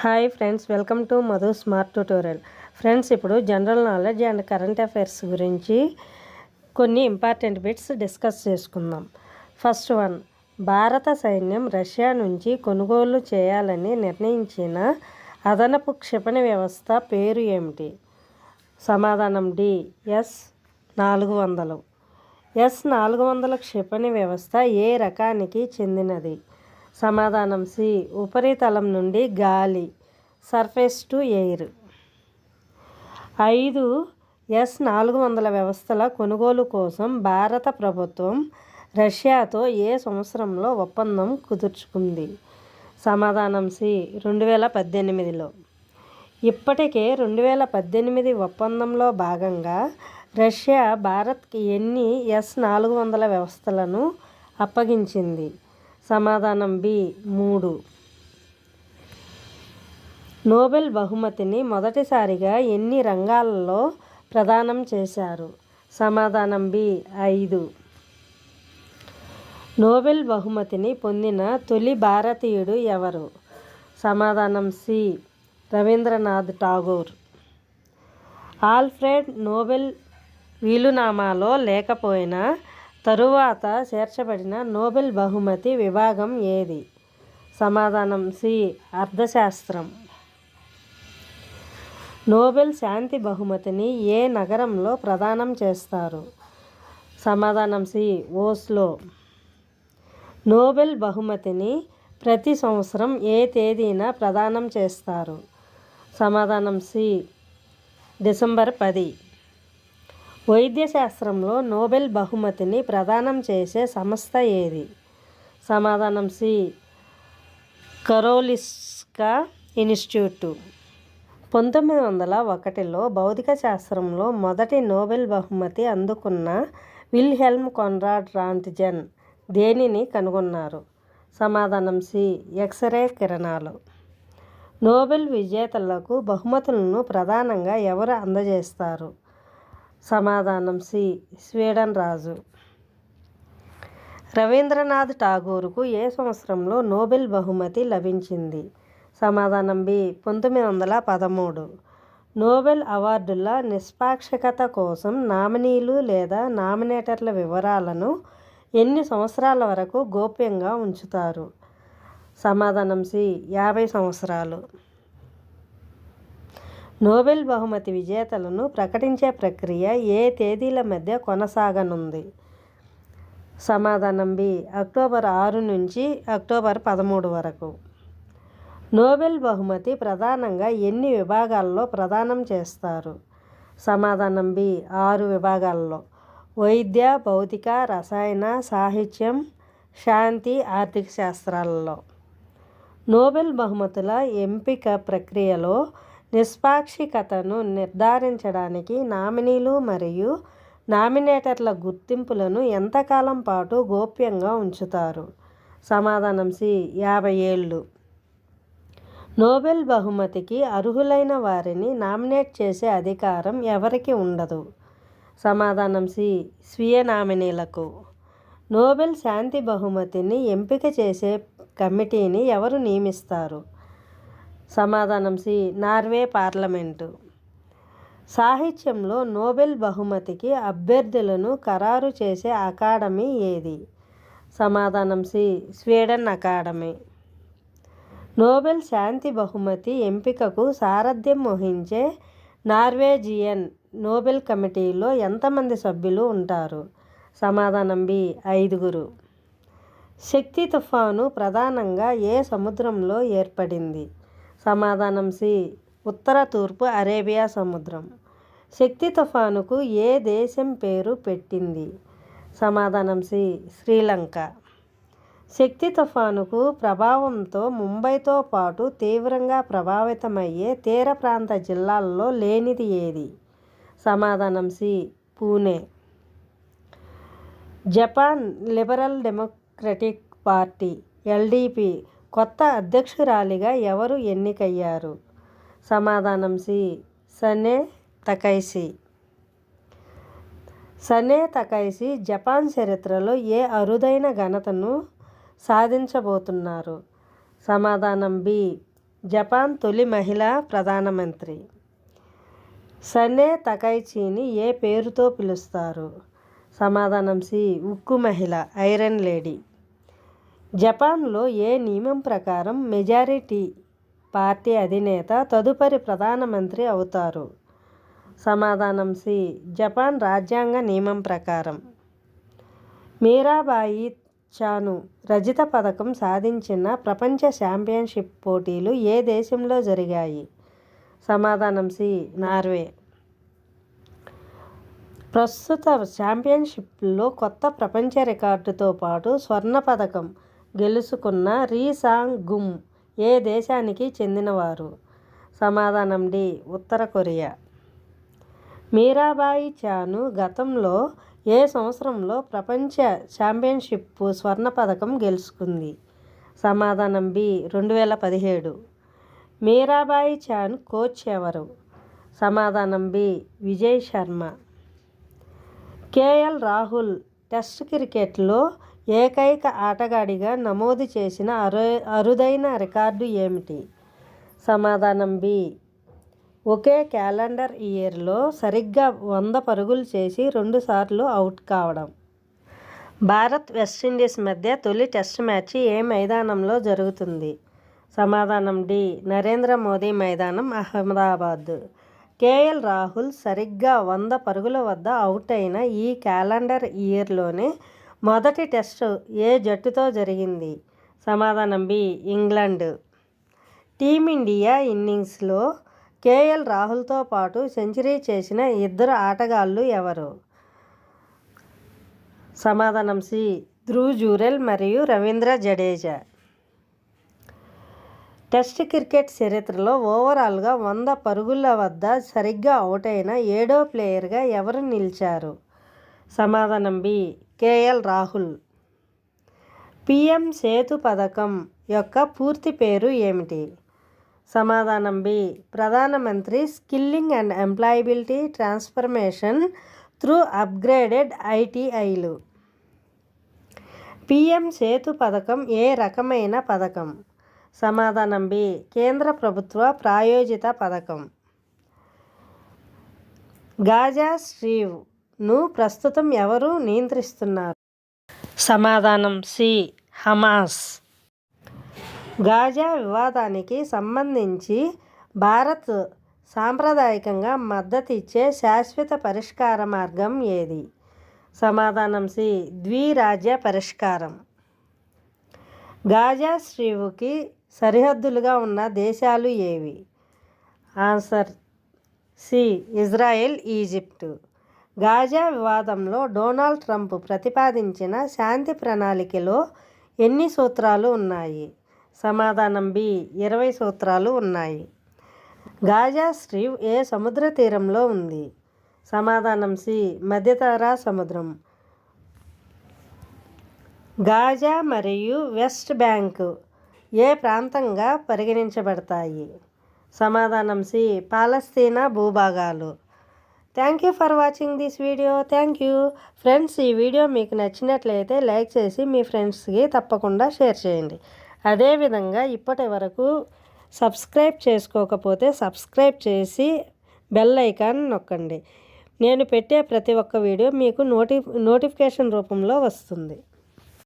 Hi friends, welcome to Madhu smart tutorial. Friends, ఇప్పుడు general knowledge and current affairs గురించి కొన్ని important bits discuss చేసుకుందాం. First one, భారత సైన్యం రష్యా నుంచి కొనుగోలు చేయాలని నిర్ణయించిన అదనపు క్షిపణి వ్యవస్థ పేరు ఏమిటి? సమాధానం డి, S-400. S-400 క్షిపణి వ్యవస్థ ఏ రకానికి చెందినది? సమాధానం సి, ఉపరితలం నుండి గాలి, సర్ఫేస్ టు ఎయిర్. 5 S-400 వ్యవస్థల కొనుగోలు కోసం భారత ప్రభుత్వం రష్యాతో ఏ సంవత్సరంలో ఒప్పందం కుదుర్చుకుంది? సమాధానం సి, 2018లో. ఇప్పటికే 2018 ఒప్పందంలో భాగంగా రష్యా భారత్కి ఎన్ని S-400 వ్యవస్థలను అప్పగించింది? సమాధానం బి, 3. నోబెల్ బహుమతిని మొదటిసారిగా ఎన్ని రంగాలలో ప్రదానం చేశారు? సమాధానం బి, 5. నోబెల్ బహుమతిని పొందిన తొలి భారతీయుడు ఎవరు? సమాధానం C, Rabindranath Tagore. Alfred Nobel వీలునామాలో లేకపోయినా తరువాత చేర్చబడిన నోబెల్ బహుమతి విభాగం ఏది? సమాధానం సి, అర్థశాస్త్రం. నోబెల్ శాంతి బహుమతిని ఏ నగరంలో ప్రదానం చేస్తారు? సమాధానం సి, ఓస్లో. నోబెల్ బహుమతిని ప్రతి సంవత్సరం ఏ తేదీన ప్రదానం చేస్తారు? సమాధానం సి, డిసెంబర్ 10. వైద్యశాస్త్రంలో నోబెల్ బహుమతిని ప్రదానం చేసే సంస్థ ఏది? సమాధానం సి, కరోలిన్స్కా ఇన్స్టిట్యూట్. 1901లో భౌతిక శాస్త్రంలో మొదటి నోబెల్ బహుమతి అందుకున్న విల్హెల్మ్ కాన్రాడ్ రాంట్జెన్ దేనిని కనుగొన్నారు? సమాధానం సి, ఎక్స్రే కిరణాలు. నోబెల్ విజేతలకు బహుమతులను ప్రధానంగా ఎవరు అందజేస్తారు? సమాధానం సి, స్వీడన్ రాజు. రవీంద్రనాథ్ ఠాగూర్కు ఏ సంవత్సరంలో నోబెల్ బహుమతి లభించింది? సమాధానం బి, 1913. నోబెల్ అవార్డుల నిష్పాక్షికత కోసం నామినీలు లేదా నామినేటర్ల వివరాలను ఎన్ని సంవత్సరాల వరకు గోప్యంగా ఉంచుతారు? సమాధానం సి, 50 సంవత్సరాలు. నోబెల్ బహుమతి విజేతలను ప్రకటించే ప్రక్రియ ఏ తేదీల మధ్య కొనసాగనుంది? సమాధానం బి, అక్టోబర్ 6 నుంచి అక్టోబర్ 13 వరకు. నోబెల్ బహుమతి ప్రధానంగా ఎన్ని విభాగాల్లో ప్రదానం చేస్తారు? సమాధానం బి, 6 విభాగాల్లో. వైద్య, భౌతిక, రసాయన, సాహిత్యం, శాంతి, ఆర్థిక శాస్త్రాలలో. నోబెల్ బహుమతుల ఎంపిక ప్రక్రియలో నిష్పాక్షికతను నిర్ధారించడానికి నామినీలు మరియు నామినేటర్ల గుర్తింపులను ఎంతకాలం పాటు గోప్యంగా ఉంచుతారు? సమాధానం సి, 50 ఏళ్ళు. నోబెల్ బహుమతికి అర్హులైన వారిని నామినేట్ చేసే అధికారం ఎవరికి ఉండదు? సమాధానం సి, స్వీయ నామినీలకు. నోబెల్ శాంతి బహుమతిని ఎంపిక చేసే కమిటీని ఎవరు నియమిస్తారు? సమాధానం సి, నార్వే పార్లమెంటు. సాహిత్యంలో నోబెల్ బహుమతికి అభ్యర్థులను ఖరారు చేసే అకాడమీ ఏది? సమాధానం సి, స్వీడన్ అకాడమీ. నోబెల్ శాంతి బహుమతి ఎంపికకు సారథ్యం వహించే నార్వేజియన్ నోబెల్ కమిటీలో ఎంతమంది సభ్యులు ఉంటారు? సమాధానం బి, 5. శక్తి తుఫాను ప్రధానంగా ఏ సముద్రంలో ఏర్పడింది? సమాధానం సి, ఉత్తర తూర్పు అరేబియా సముద్రం. శక్తి తుఫానుకు ఏ దేశం పేరు పెట్టింది? సమాధానం సి, శ్రీలంక. శక్తి తుఫానుకు ప్రభావంతో ముంబైతో పాటు తీవ్రంగా ప్రభావితమయ్యే తీర ప్రాంత జిల్లాల్లో లేనిది ఏది? సమాధానం C, Pune. Japan liberal democratic party LDP కొత్త అధ్యక్షురాలిగా ఎవరు ఎన్నికయ్యారు? సమాధానం C, Sanae Takaichi. Sanae Takaichi Japan చరిత్రలో ఏ అరుదైన ఘనతను సాధించబోతున్నారు? సమాధానం బి, జపాన్ తొలి మహిళా ప్రధానమంత్రి? సనే తకైచీని ఏ పేరుతో పిలుస్తారు? సమాధానం సి. ఉక్కు మహిళ, ఐరన్ లేడీ. జపాన్లో ఏ నియమం ప్రకారం మెజారిటీ పార్టీ అధినేత తదుపరి ప్రధానమంత్రి అవుతారు? సమాధానం సి. జపాన్ రాజ్యాంగ నియమం ప్రకారం. మీరాబాయి చాను రజిత పథకం సాధించిన ప్రపంచ ఛాంపియన్షిప్ పోటీలు ఏ దేశంలో జరిగాయి? సమాధానం సి. నార్వే. ప్రస్తుత ఛాంపియన్షిప్లో కొత్త ప్రపంచ రికార్డుతో పాటు స్వర్ణ పథకం గెలుచుకున్న రీ సాంగ్ గుమ్ ఏ దేశానికి చెందినవారు? సమాధానం డి. ఉత్తర కొరియా. మీరాబాయి చాను గతంలో ఏ సంవత్సరంలో ప్రపంచ ఛాంపియన్షిప్ స్వర్ణ పథకం గెలుచుకుంది? సమాధానం బి. 2017. మీరాబాయి చాను కోచ్ ఎవరు? సమాధానం B. Vijay Sharma. KL Rahul test క్రికెట్లో ఏకైక ఆటగాడిగా నమోదు చేసిన అరుదైన రికార్డు ఏమిటి? సమాధానం బి. ఒకే క్యాలెండర్ ఇయర్లో సరిగ్గా 100 పరుగులు చేసి 2 సార్లు అవుట్ కావడం. భారత్ వెస్టిండీస్ మధ్య తొలి టెస్ట్ మ్యాచ్ ఏ మైదానంలో జరుగుతుంది? సమాధానం డి. నరేంద్ర మోదీ మైదానం, అహ్మదాబాద్. కేఎల్ రాహుల్ సరిగ్గా 100 పరుగుల వద్ద అవుట్ అయిన ఈ క్యాలెండర్ ఇయర్లోనే మొదటి టెస్టు ఏ జట్టుతో జరిగింది? సమాధానం బి. ఇంగ్లాండ్. టీమిండియా ఇన్నింగ్స్లో కేఎల్ రాహుల్తో పాటు సెంచరీ చేసిన ఇద్దరు ఆటగాళ్లు ఎవరు? సమాధానం సి. ధ్రువ్ జురెల్ మరియు రవీంద్ర జడేజా. టెస్ట్ క్రికెట్ చరిత్రలో ఓవరాల్గా 100 పరుగుల వద్ద సరిగ్గా అవుట్ అయిన 7వ ప్లేయర్గా ఎవరు నిలిచారు? సమాధానం B. KL Rahul. PM SETU పథకం యొక్క పూర్తి పేరు ఏమిటి? సమాధానం B. Pradhan Mantri skilling and employability transformation through upgraded ఐటీఐలు. పిఎం సేతు పథకం ఏ రకమైన పథకం? సమాధానం బి. కేంద్ర ప్రభుత్వ ప్రాయోజిత పథకం. గాజా స్ట్రిప్ను ప్రస్తుతం ఎవరు నియంత్రిస్తున్నారు? సమాధానం సి. హమాస్. గాజా వివాదానికి సంబంధించి భారత్ సాంప్రదాయకంగా మద్దతిచ్చే శాశ్వత పరిష్కార మార్గం ఏది? సమాధానం సి. ద్విరాజ్య పరిష్కారం. గాజా స్ట్రిప్కి సరిహద్దులుగా ఉన్న దేశాలు ఏవి? Answer C. Israel, Egypt. Gaza వివాదంలో డొనాల్డ్ ట్రంప్ ప్రతిపాదించిన శాంతి ప్రణాళికలో ఎన్ని సూత్రాలు ఉన్నాయి? సమాధానం బి. 20 సూత్రాలు ఉన్నాయి. గాజా స్ట్రిప్ ఏ సముద్ర తీరంలో ఉంది? సమాధానం సి. మధ్యధరా సముద్రం. గాజా మరియు వెస్ట్ బ్యాంక్ ఏ ప్రాంతంగా పరిగణించబడతాయి? సమాధానం సి. పాలస్తీనా భూభాగాలు. Thank you for watching this video. Thank you friends. ఈ వీడియో మీకు నచ్చినట్లయితే లైక్ చేసి మీ ఫ్రెండ్స్కి తప్పకుండా షేర్ చేయండి. అదేవిధంగా ఇప్పటి వరకు సబ్స్క్రైబ్ చేసుకోకపోతే సబ్స్క్రైబ్ చేసి బెల్ ఐకాన్ నొక్కండి. నేను పెట్టే ప్రతి ఒక్క వీడియో మీకు నోటిఫికేషన్ రూపంలో వస్తుంది.